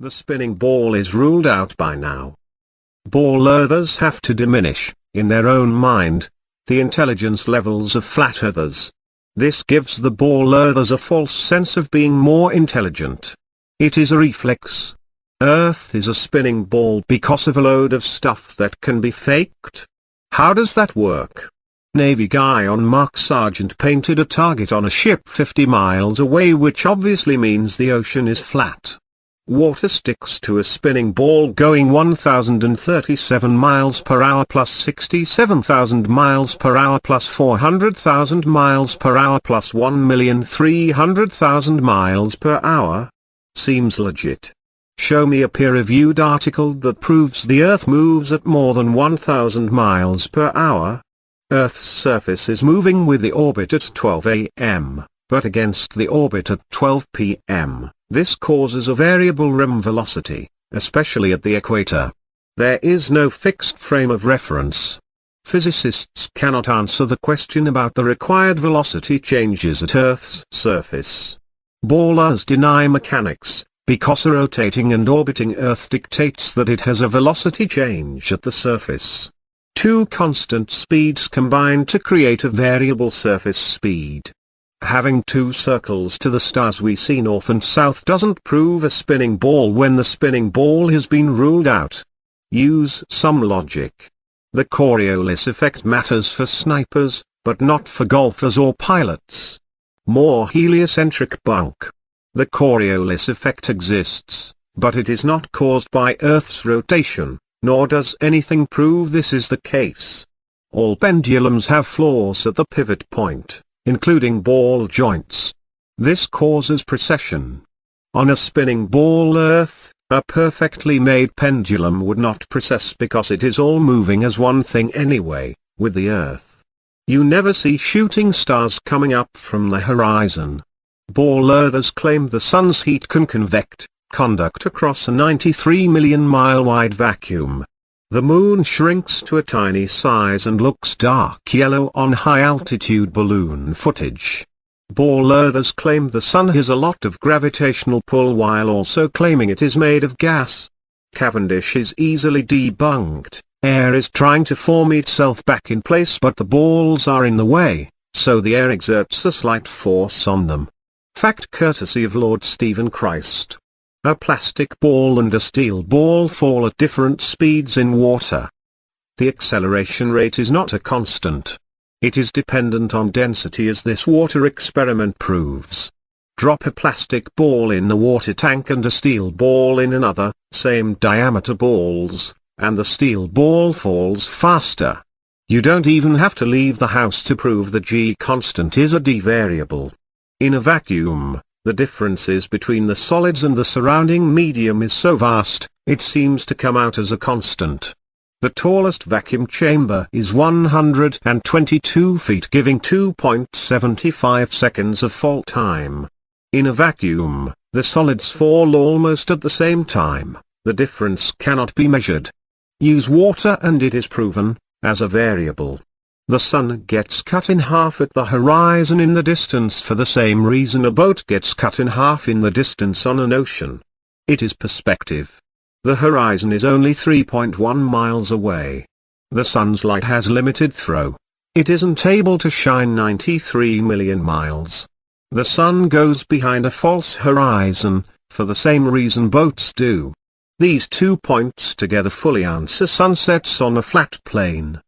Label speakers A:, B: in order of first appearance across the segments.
A: The spinning ball is ruled out by now. Ball earthers have to diminish, in their own mind, the intelligence levels of flat earthers. This gives the ball earthers a false sense of being more intelligent. It is a reflex. Earth is a spinning ball because of a load of stuff that can be faked. How does that work? Navy guy on Mark Sargent painted a target on a ship 50 miles away, which obviously means the ocean is flat. Water sticks to a spinning ball going 1037 miles per hour plus 67,000 miles per hour plus 400,000 miles per hour plus 1,300,000 miles per hour. Seems legit. Show me a peer-reviewed article that proves the Earth moves at more than 1,000 miles per hour. Earth's surface is moving with the orbit at 12 am, but against the orbit at 12 pm. This causes a variable rim velocity, especially at the equator. There is no fixed frame of reference. Physicists cannot answer the question about the required velocity changes at Earth's surface. Ballers deny mechanics, because a rotating and orbiting Earth dictates that it has a velocity change at the surface. Two constant speeds combine to create a variable surface speed. Having two circles to the stars we see north and south doesn't prove a spinning ball when the spinning ball has been ruled out. Use some logic. The Coriolis effect matters for snipers, but not for golfers or pilots. More heliocentric bunk. The Coriolis effect exists, but it is not caused by Earth's rotation, nor does anything prove this is the case. All pendulums have flaws at the pivot point, including ball joints. This causes precession. On a spinning ball Earth, a perfectly made pendulum would not precess because it is all moving as one thing anyway, with the Earth. You never see shooting stars coming up from the horizon. Ball earthers claim the sun's heat can conduct across a 93 million mile wide vacuum. The moon shrinks to a tiny size and looks dark yellow on high-altitude balloon footage. Ball earthers claim the sun has a lot of gravitational pull while also claiming it is made of gas. Cavendish is easily debunked. Air is trying to form itself back in place, but the balls are in the way, so the air exerts a slight force on them. Fact courtesy of Lord Stephen Christ. A plastic ball and a steel ball fall at different speeds in water. The acceleration rate is not a constant. It is dependent on density, as this water experiment proves. Drop a plastic ball in the water tank and a steel ball in another, same diameter balls, and the steel ball falls faster. You don't even have to leave the house to prove the G constant is a D variable. In a vacuum, the differences between the solids and the surrounding medium is so vast, it seems to come out as a constant. The tallest vacuum chamber is 122 feet, giving 2.75 seconds of fall time. In a vacuum, the solids fall almost at the same time. The difference cannot be measured. Use water and it is proven, as a variable. The sun gets cut in half at the horizon in the distance for the same reason a boat gets cut in half in the distance on an ocean. It is perspective. The horizon is only 3.1 miles away. The sun's light has limited throw. It isn't able to shine 93 million miles. The sun goes behind a false horizon, for the same reason boats do. These 2 points together fully answer sunsets on a flat plane.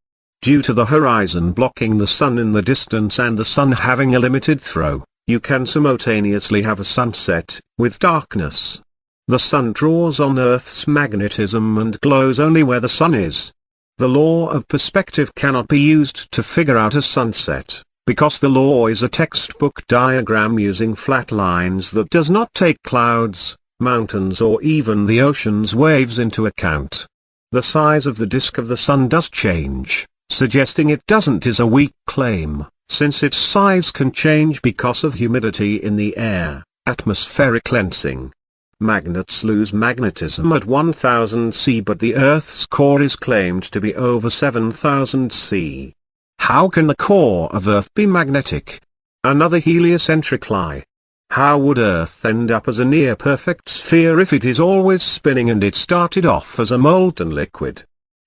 A: Due to the horizon blocking the sun in the distance and the sun having a limited throw, you can simultaneously have a sunset, with darkness. The sun draws on Earth's magnetism and glows only where the sun is. The law of perspective cannot be used to figure out a sunset, because the law is a textbook diagram using flat lines that does not take clouds, mountains or even the ocean's waves into account. The size of the disk of the sun does change. Suggesting it doesn't is a weak claim, since its size can change because of humidity in the air, atmospheric lensing. Magnets lose magnetism at 1000 C, but the Earth's core is claimed to be over 7000 C. How can the core of Earth be magnetic? Another heliocentric lie. How would Earth end up as a near-perfect sphere if it is always spinning and it started off as a molten liquid?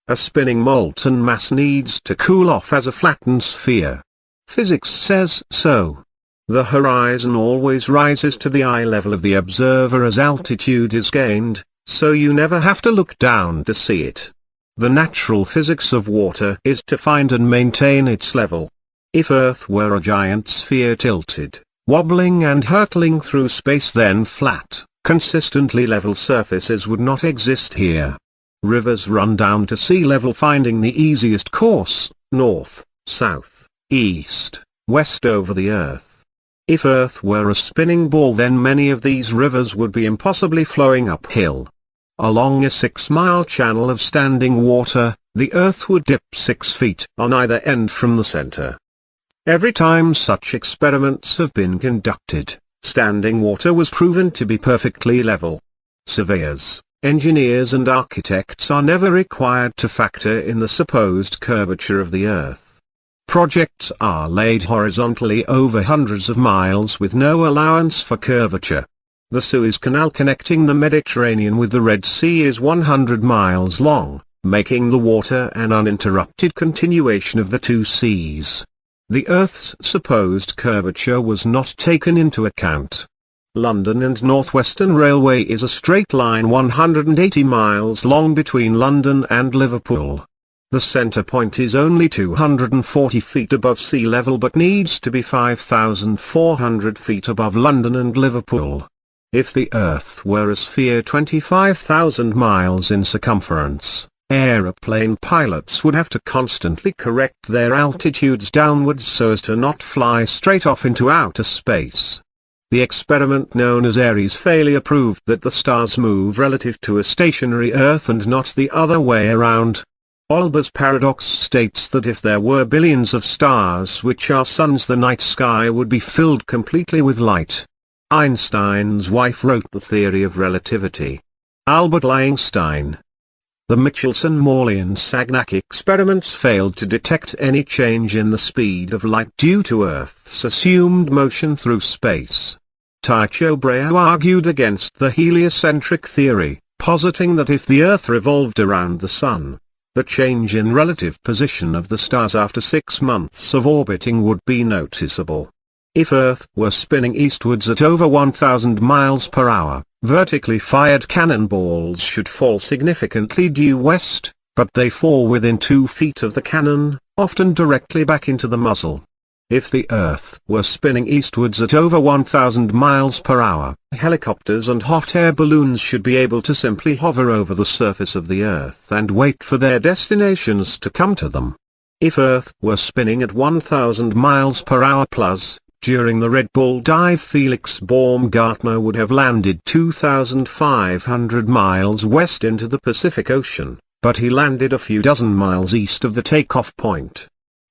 A: A spinning molten mass needs to cool off as a flattened sphere. Physics says so. The horizon always rises to the eye level of the observer as altitude is gained, so you never have to look down to see it. The natural physics of water is to find and maintain its level. If Earth were a giant sphere tilted, wobbling and hurtling through space, then flat, consistently level surfaces would not exist here. Rivers run down to sea level, finding the easiest course, north, south, east, west over the Earth. If Earth were a spinning ball, then many of these rivers would be impossibly flowing uphill. Along a 6-mile channel of standing water, the Earth would dip 6 feet on either end from the center. Every time such experiments have been conducted, standing water was proven to be perfectly level. Surveyors, engineers and architects are never required to factor in the supposed curvature of the Earth. Projects are laid horizontally over hundreds of miles with no allowance for curvature. The Suez Canal connecting the Mediterranean with the Red Sea is 100 miles long, making the water an uninterrupted continuation of the two seas. The Earth's supposed curvature was not taken into account. London and North Western Railway is a straight line 180 miles long between London and Liverpool. The center point is only 240 feet above sea level but needs to be 5,400 feet above London and Liverpool. If the Earth were a sphere 25,000 miles in circumference, aeroplane pilots would have to constantly correct their altitudes downwards so as to not fly straight off into outer space. The experiment known as Airy's failure proved that the stars move relative to a stationary Earth and not the other way around. Olbers' paradox states that if there were billions of stars which are suns, the night sky would be filled completely with light. Einstein's wife wrote the theory of relativity. Albert Einstein. The Michelson-Morley and Sagnac experiments failed to detect any change in the speed of light due to Earth's assumed motion through space. Tycho Brahe argued against the heliocentric theory, positing that if the Earth revolved around the Sun, the change in relative position of the stars after 6 months of orbiting would be noticeable. If Earth were spinning eastwards at over 1,000 miles per hour, vertically fired cannonballs should fall significantly due west, but they fall within 2 feet of the cannon, often directly back into the muzzle. If the Earth were spinning eastwards at over 1,000 miles per hour, helicopters and hot air balloons should be able to simply hover over the surface of the Earth and wait for their destinations to come to them. If Earth were spinning at 1,000 miles per hour plus, during the Red Bull dive, Felix Baumgartner would have landed 2,500 miles west into the Pacific Ocean, but he landed a few dozen miles east of the takeoff point.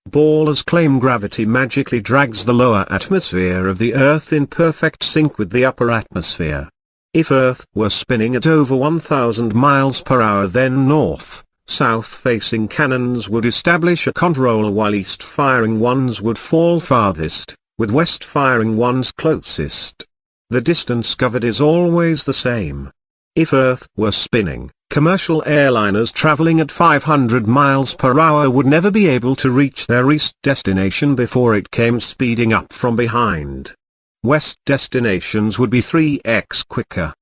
A: Ballers claim gravity magically drags the lower atmosphere of the Earth in perfect sync with the upper atmosphere. If Earth were spinning at over 1,000 miles per hour, then north-south-facing cannons would establish a control while east-firing ones would fall farthest, with west-firing ones closest. The distance covered is always the same. If Earth were spinning, commercial airliners traveling at 500 miles per hour would never be able to reach their east destination before it came speeding up from behind. West destinations would be 3x quicker.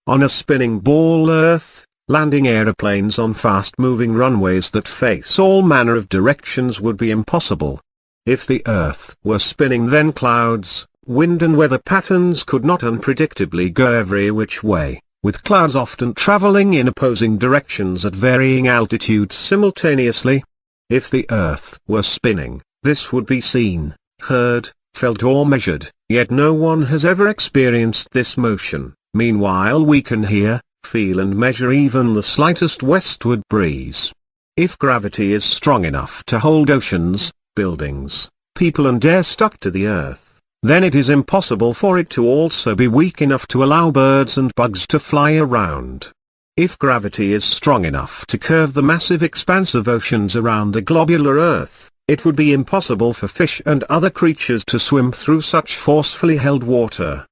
A: On a spinning ball Earth, landing aeroplanes on fast-moving runways that face all manner of directions would be impossible. If the Earth were spinning, then clouds, wind and weather patterns could not unpredictably go every which way, with clouds often traveling in opposing directions at varying altitudes simultaneously. If the Earth were spinning, this would be seen, heard, felt or measured, yet no one has ever experienced this motion. Meanwhile we can hear, feel and measure even the slightest westward breeze. If gravity is strong enough to hold oceans, buildings, people and air stuck to the Earth, then it is impossible for it to also be weak enough to allow birds and bugs to fly around. If gravity is strong enough to curve the massive expanse of oceans around a globular Earth, it would be impossible for fish and other creatures to swim through such forcefully held water.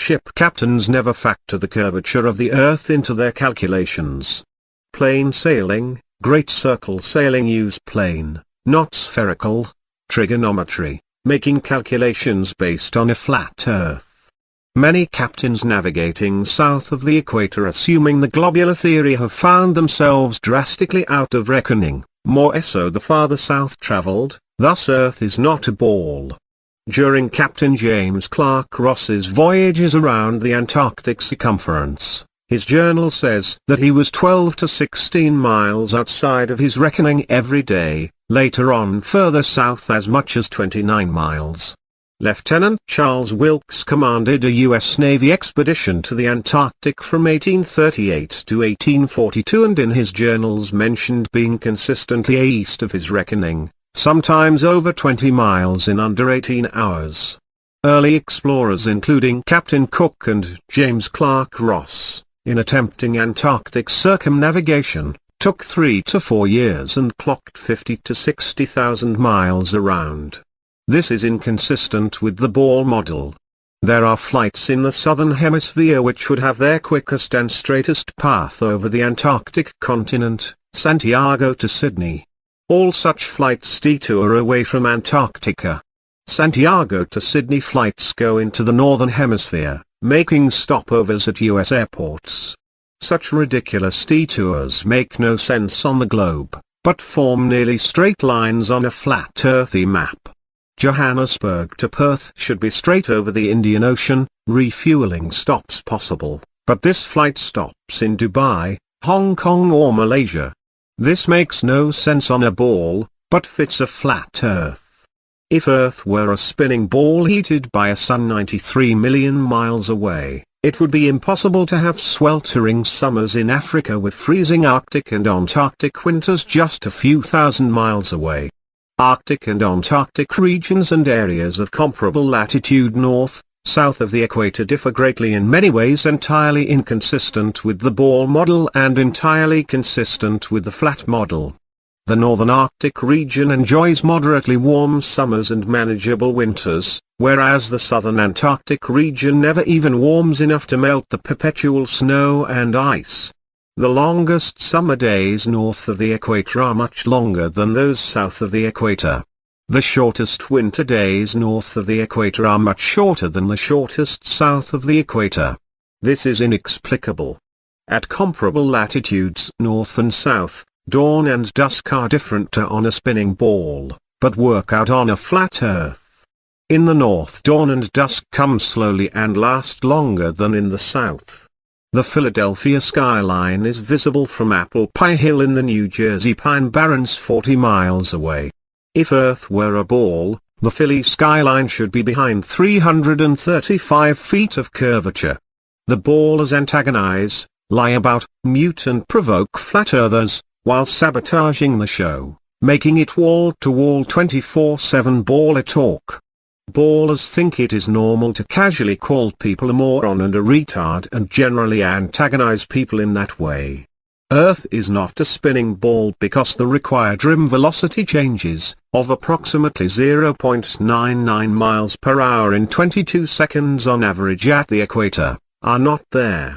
A: Ship captains never factor the curvature of the Earth into their calculations. Plain sailing, great circle sailing use plane, not spherical, trigonometry, making calculations based on a flat Earth. Many captains navigating south of the equator assuming the globular theory have found themselves drastically out of reckoning, more so the farther south traveled, thus Earth is not a ball. During Captain James Clark Ross's voyages around the Antarctic circumference, his journal says that he was 12 to 16 miles outside of his reckoning every day, later on further south as much as 29 miles. Lieutenant Charles Wilkes commanded a U.S. Navy expedition to the Antarctic from 1838 to 1842 and in his journals mentioned being consistently east of his reckoning, sometimes over 20 miles in under 18 hours. Early explorers including Captain Cook and James Clark Ross, in attempting Antarctic circumnavigation, took 3 to 4 years and clocked 50 to 60,000 miles around. This is inconsistent with the ball model. There are flights in the southern hemisphere which would have their quickest and straightest path over the Antarctic continent, Santiago to Sydney. All such flights detour away from Antarctica. Santiago to Sydney flights go into the northern hemisphere, making stopovers at US airports. Such ridiculous detours make no sense on the globe, but form nearly straight lines on a flat earthy map. Johannesburg to Perth should be straight over the Indian Ocean, refueling stops possible, but this flight stops in Dubai, Hong Kong or Malaysia. This makes no sense on a ball, but fits a flat Earth. If Earth were a spinning ball heated by a sun 93 million miles away, it would be impossible to have sweltering summers in Africa with freezing Arctic and Antarctic winters just a few thousand miles away. Arctic and Antarctic regions and areas of comparable latitude north, south of the equator differ greatly in many ways, entirely inconsistent with the ball model and entirely consistent with the flat model. The northern Arctic region enjoys moderately warm summers and manageable winters, whereas the southern Antarctic region never even warms enough to melt the perpetual snow and ice. The longest summer days north of the equator are much longer than those south of the equator. The shortest winter days north of the equator are much shorter than the shortest south of the equator. This is inexplicable. At comparable latitudes north and south, dawn and dusk are different on a spinning ball, but work out on a flat Earth. In the north dawn and dusk come slowly and last longer than in the south. The Philadelphia skyline is visible from Apple Pie Hill in the New Jersey Pine Barrens 40 miles away. If Earth were a ball, the Philly skyline should be behind 335 feet of curvature. The ballers antagonize, lie about, mute and provoke flat earthers, while sabotaging the show, making it wall-to-wall 24/7 baller talk. Ballers think it is normal to casually call people a moron and a retard and generally antagonize people in that way. Earth is not a spinning ball because the required rim velocity changes, of approximately 0.99 miles per hour in 22 seconds on average at the equator, are not there.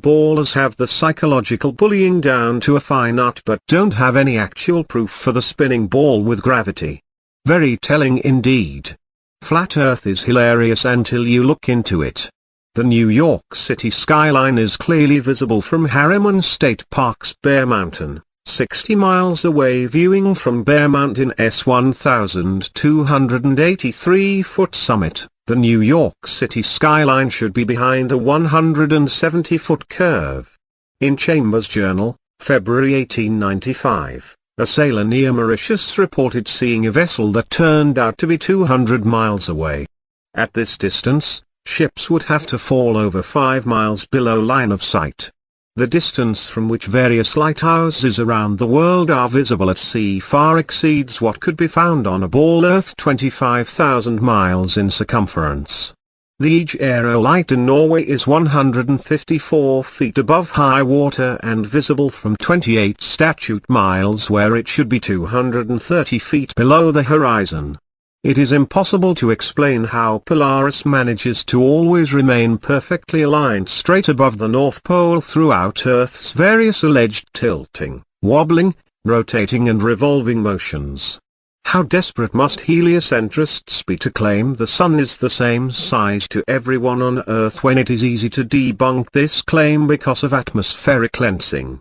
A: Ballers have the psychological bullying down to a fine art but don't have any actual proof for the spinning ball with gravity. Very telling indeed. Flat Earth is hilarious until you look into it. The New York City skyline is clearly visible from Harriman State Park's Bear Mountain, 60 miles away. Viewing from Bear Mountain's 1,283-foot summit, the New York City skyline should be behind a 170-foot curve. In Chambers' Journal, February 1895. A sailor near Mauritius reported seeing a vessel that turned out to be 200 miles away. At this distance, ships would have to fall over 5 miles below line of sight. The distance from which various lighthouses around the world are visible at sea far exceeds what could be found on a ball Earth 25,000 miles in circumference. The Ege aerolite in Norway is 154 feet above high water and visible from 28 statute miles where it should be 230 feet below the horizon. It is impossible to explain how Polaris manages to always remain perfectly aligned straight above the North Pole throughout Earth's various alleged tilting, wobbling, rotating and revolving motions. How desperate must heliocentrists be to claim the Sun is the same size to everyone on Earth when it is easy to debunk this claim because of atmospheric lensing.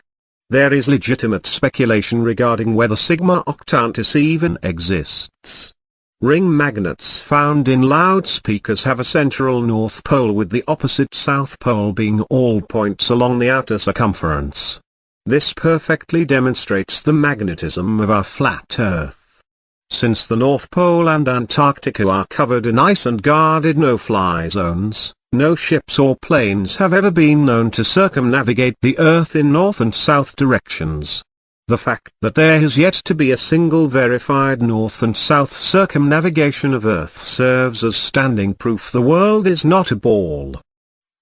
A: There is legitimate speculation regarding whether sigma octantis even exists. Ring magnets found in loudspeakers have a central North Pole with the opposite South Pole being all points along the outer circumference. This perfectly demonstrates the magnetism of our flat Earth. Since the North Pole and Antarctica are covered in ice and guarded no-fly zones, no ships or planes have ever been known to circumnavigate the Earth in north and south directions. The fact that there has yet to be a single verified north and south circumnavigation of Earth serves as standing proof the world is not a ball.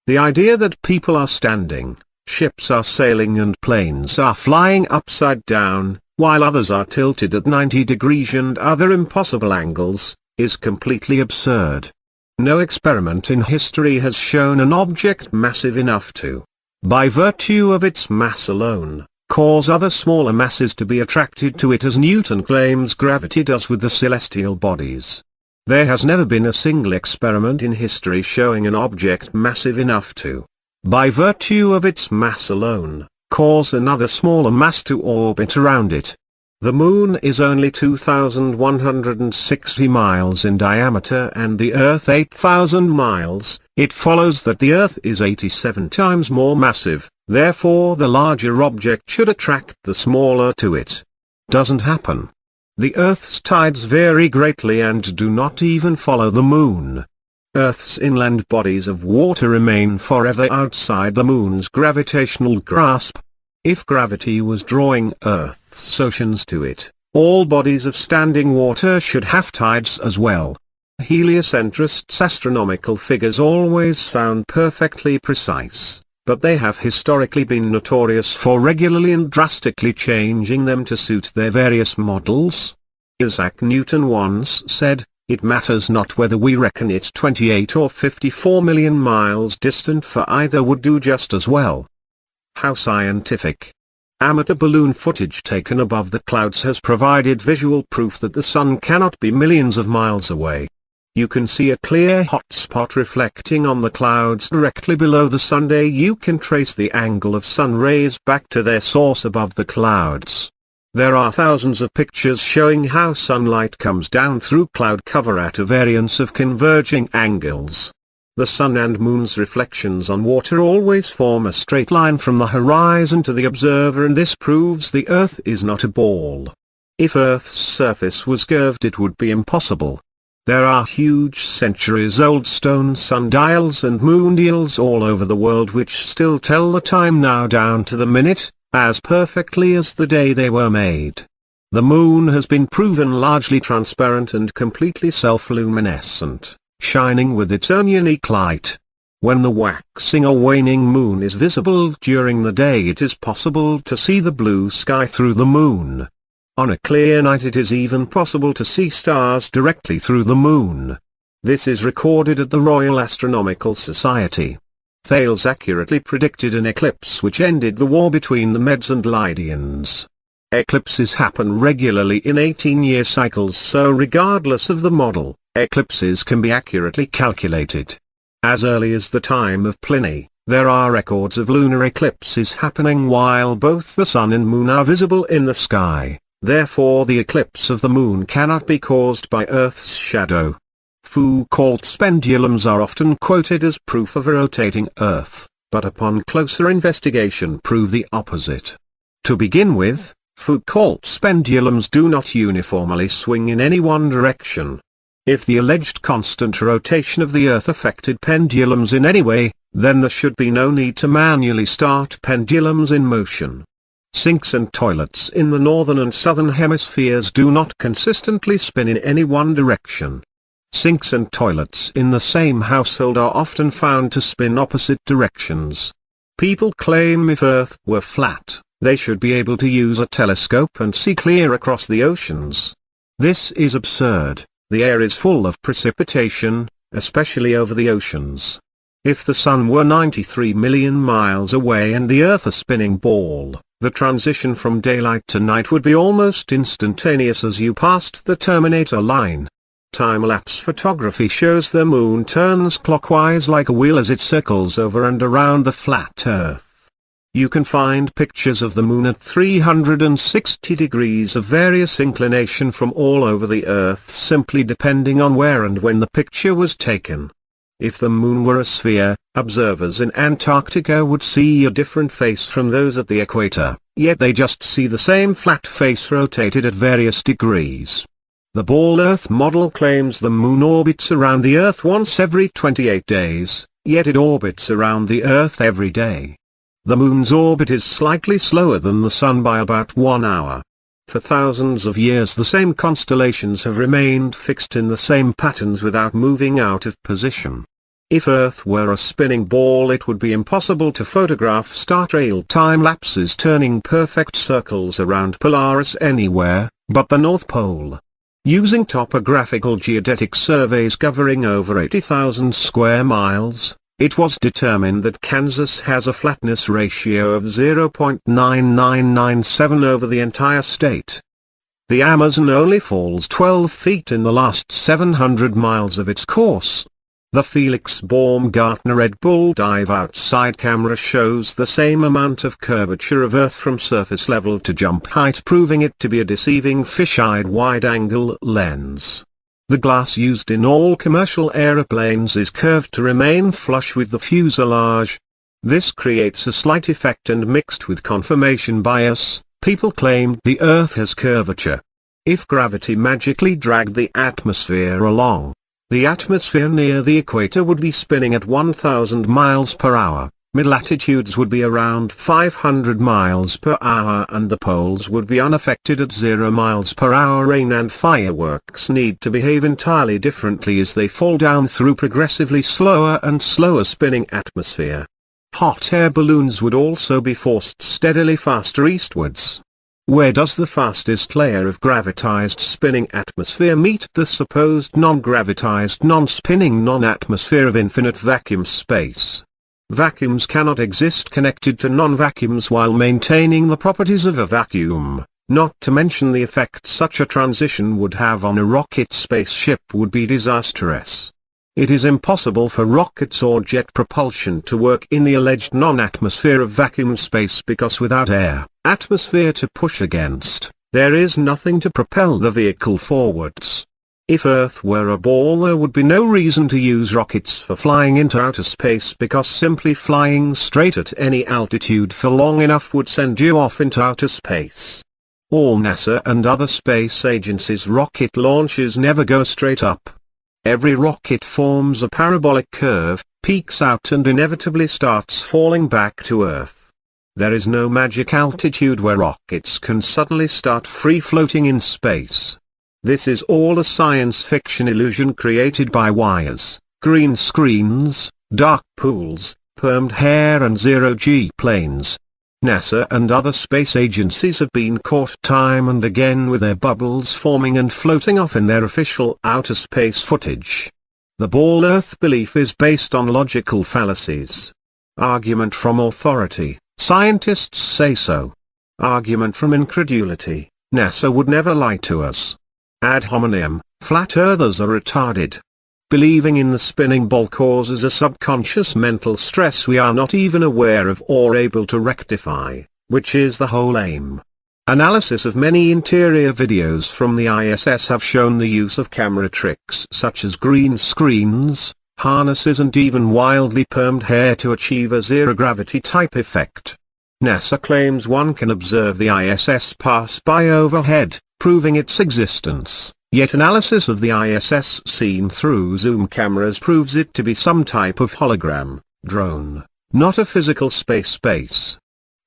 A: The idea that people are standing, ships are sailing and planes are flying upside down, while others are tilted at 90 degrees and other impossible angles, is completely absurd. No experiment in history has shown an object massive enough to, by virtue of its mass alone, cause other smaller masses to be attracted to it as Newton claims gravity does with the celestial bodies. There has never been a single experiment in history showing an object massive enough to, by virtue of its mass alone, cause another smaller mass to orbit around it. The Moon is only 2,160 miles in diameter and the Earth 8,000 miles, it follows that the Earth is 87 times more massive, therefore the larger object should attract the smaller to it. Doesn't happen. The Earth's tides vary greatly and do not even follow the Moon. Earth's inland bodies of water remain forever outside the Moon's gravitational grasp. If gravity was drawing Earth's oceans to it, all bodies of standing water should have tides as well. Heliocentrists' astronomical figures always sound perfectly precise, but they have historically been notorious for regularly and drastically changing them to suit their various models. Isaac Newton once said, "It matters not whether we reckon it 28 or 54 million miles distant, for either would do just as well." How scientific. Amateur balloon footage taken above the clouds has provided visual proof that the Sun cannot be millions of miles away. You can see a clear hot spot reflecting on the clouds directly below the Sun. You can trace the angle of sun rays back to their source above the clouds. There are thousands of pictures showing how sunlight comes down through cloud cover at a variance of converging angles. The Sun and Moon's reflections on water always form a straight line from the horizon to the observer, and this proves the Earth is not a ball. If Earth's surface was curved it would be impossible. There are huge centuries-old stone sundials and moondials all over the world which still tell the time now down to the minute, as perfectly as the day they were made. The Moon has been proven largely transparent and completely self-luminescent, shining with its own unique light. When the waxing or waning Moon is visible during the day, it is possible to see the blue sky through the Moon. On a clear night it is even possible to see stars directly through the Moon. This is recorded at the Royal Astronomical Society. Thales accurately predicted an eclipse which ended the war between the Medes and Lydians. Eclipses happen regularly in 18-year cycles, so regardless of the model, eclipses can be accurately calculated. As early as the time of Pliny, there are records of lunar eclipses happening while both the Sun and Moon are visible in the sky. Therefore the eclipse of the Moon cannot be caused by Earth's shadow. Foucault's pendulums are often quoted as proof of a rotating Earth, but upon closer investigation prove the opposite. To begin with, Foucault's pendulums do not uniformly swing in any one direction. If the alleged constant rotation of the Earth affected pendulums in any way, then there should be no need to manually start pendulums in motion. Sinks and toilets in the northern and southern hemispheres do not consistently spin in any one direction. Sinks and toilets in the same household are often found to spin opposite directions. People claim if Earth were flat, they should be able to use a telescope and see clear across the oceans. This is absurd. The air is full of precipitation, especially over the oceans. If the Sun were 93 million miles away and the Earth a spinning ball, the transition from daylight to night would be almost instantaneous as you passed the terminator line. Time-lapse photography shows the Moon turns clockwise like a wheel as it circles over and around the flat Earth. You can find pictures of the Moon at 360 degrees of various inclination from all over the Earth, simply depending on where and when the picture was taken. If the Moon were a sphere, observers in Antarctica would see a different face from those at the equator, yet they just see the same flat face rotated at various degrees. The ball Earth model claims the Moon orbits around the Earth once every 28 days, yet it orbits around the Earth every day. The Moon's orbit is slightly slower than the Sun by about 1 hour. For thousands of years the same constellations have remained fixed in the same patterns without moving out of position. If Earth were a spinning ball, it would be impossible to photograph star trail time-lapses turning perfect circles around Polaris anywhere but the North Pole. Using topographical geodetic surveys covering over 80,000 square miles, it was determined that Kansas has a flatness ratio of 0.9997 over the entire state. The Amazon only falls 12 feet in the last 700 miles of its course. The Felix Baumgartner Red Bull dive outside camera shows the same amount of curvature of Earth from surface level to jump height, proving it to be a deceiving fish-eyed wide-angle lens. The glass used in all commercial aeroplanes is curved to remain flush with the fuselage. This creates a slight effect, and mixed with confirmation bias, people claim the Earth has curvature. If gravity magically dragged the atmosphere along, the atmosphere near the equator would be spinning at 1,000 miles per hour. Mid-latitudes would be around 500 miles per hour and the poles would be unaffected at 0 miles per hour. Rain and fireworks need to behave entirely differently as they fall down through progressively slower and slower spinning atmosphere. Hot air balloons would also be forced steadily faster eastwards. Where does the fastest layer of gravitized spinning atmosphere meet the supposed non-gravitized non-spinning non-atmosphere of infinite vacuum space? Vacuums cannot exist connected to non-vacuums while maintaining the properties of a vacuum, not to mention the effect such a transition would have on a rocket spaceship would be disastrous. It is impossible for rockets or jet propulsion to work in the alleged non-atmosphere of vacuum space because without air, atmosphere to push against, there is nothing to propel the vehicle forwards. If Earth were a ball, there would be no reason to use rockets for flying into outer space because simply flying straight at any altitude for long enough would send you off into outer space. All NASA and other space agencies' rocket launches never go straight up. Every rocket forms a parabolic curve, peaks out and inevitably starts falling back to Earth. There is no magic altitude where rockets can suddenly start free-floating in space. This is all a science fiction illusion created by wires, green screens, dark pools, permed hair and zero-G planes. NASA and other space agencies have been caught time and again with their bubbles forming and floating off in their official outer space footage. The ball Earth belief is based on logical fallacies. Argument from authority, scientists say so. Argument from incredulity, NASA would never lie to us. Ad hominem, flat earthers are retarded. Believing in the spinning ball causes a subconscious mental stress we are not even aware of or able to rectify, which is the whole aim. Analysis of many interior videos from the ISS have shown the use of camera tricks such as green screens, harnesses and even wildly permed hair to achieve a zero-gravity type effect. NASA claims one can observe the ISS pass by overhead, proving its existence, yet analysis of the ISS seen through zoom cameras proves it to be some type of hologram, drone, not a physical space base.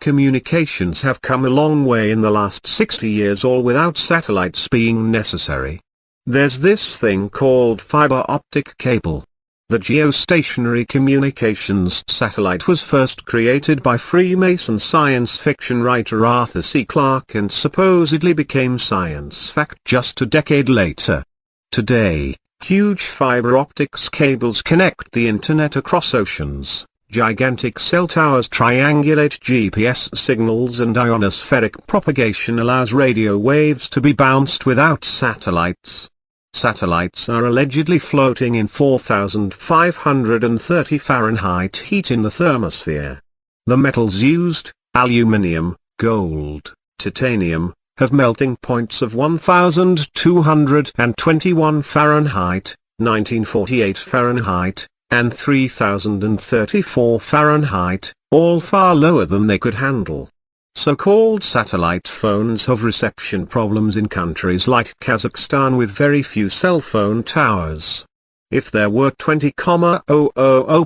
A: Communications have come a long way in the last 60 years, all without satellites being necessary. There's this thing called fiber optic cable. The geostationary communications satellite was first created by Freemason science fiction writer Arthur C. Clarke and supposedly became science fact just a decade later. Today, huge fiber optics cables connect the internet across oceans. Gigantic cell towers triangulate GPS signals, and ionospheric propagation allows radio waves to be bounced without satellites. Satellites are allegedly floating in 4,530 Fahrenheit heat in the thermosphere. The metals used, aluminium, gold, titanium, have melting points of 1,221 Fahrenheit, 1948 Fahrenheit, and 3,034 Fahrenheit, all far lower than they could handle. So-called satellite phones have reception problems in countries like Kazakhstan with very few cell phone towers. If there were 20,000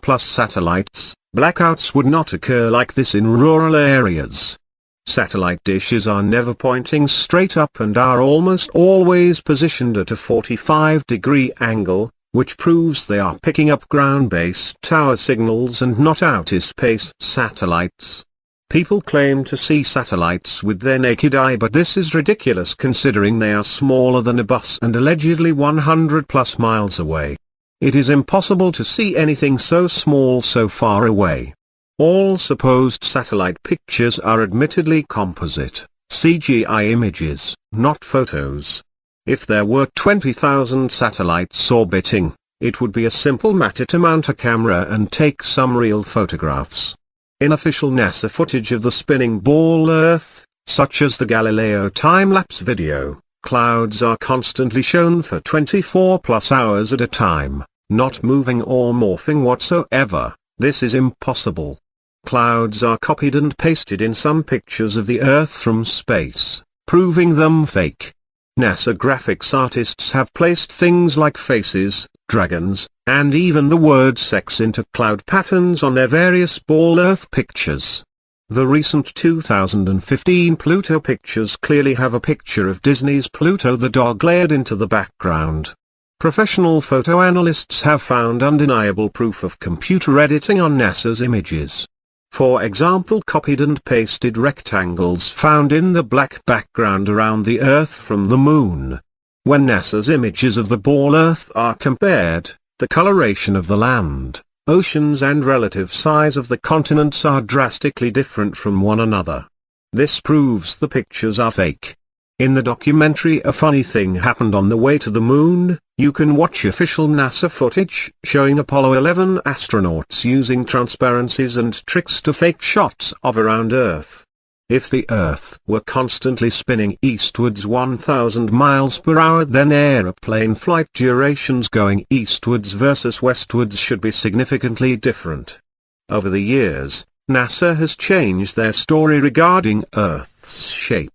A: plus satellites, blackouts would not occur like this in rural areas. Satellite dishes are never pointing straight up and are almost always positioned at a 45-degree angle, which proves they are picking up ground-based tower signals and not outer space satellites. People claim to see satellites with their naked eye, but this is ridiculous considering they are smaller than a bus and allegedly 100 plus miles away. It is impossible to see anything so small so far away. All supposed satellite pictures are admittedly composite, CGI images, not photos. If there were 20,000 satellites orbiting, it would be a simple matter to mount a camera and take some real photographs. In official NASA footage of the spinning ball Earth, such as the Galileo time-lapse video, clouds are constantly shown for 24 plus hours at a time, not moving or morphing whatsoever. This is impossible. Clouds are copied and pasted in some pictures of the Earth from space, proving them fake. NASA graphics artists have placed things like faces, dragons, and even the word sex into cloud patterns on their various ball Earth pictures. The recent 2015 Pluto pictures clearly have a picture of Disney's Pluto the dog layered into the background. Professional photo analysts have found undeniable proof of computer editing on NASA's images. For example, copied and pasted rectangles found in the black background around the Earth from the Moon. When NASA's images of the ball Earth are compared, the coloration of the land, oceans and relative size of the continents are drastically different from one another. This proves the pictures are fake. In the documentary A Funny Thing Happened on the Way to the Moon, you can watch official NASA footage showing Apollo 11 astronauts using transparencies and tricks to fake shots of around Earth. If the Earth were constantly spinning eastwards 1,000 miles per hour, then aeroplane flight durations going eastwards versus westwards should be significantly different. Over the years, NASA has changed their story regarding Earth's shape.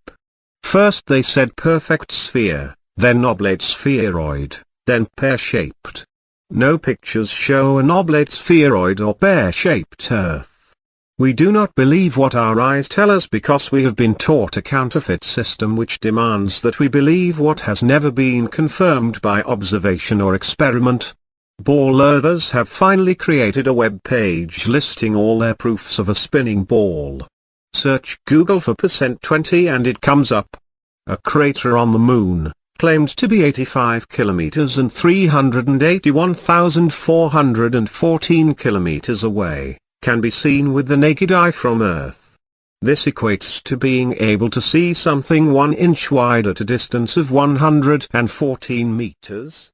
A: First they said perfect sphere, then oblate spheroid, then pear-shaped. No pictures show an oblate spheroid or pear-shaped Earth. We do not believe what our eyes tell us because we have been taught a counterfeit system which demands that we believe what has never been confirmed by observation or experiment. Ball earthers have finally created a web page listing all their proofs of a spinning ball. Search Google for %20 and it comes up. A crater on the Moon, claimed to be 85 kilometers and 381,414 kilometers away, can be seen with the naked eye from Earth. This equates to being able to see something 1 inch wide at a distance of 114 meters.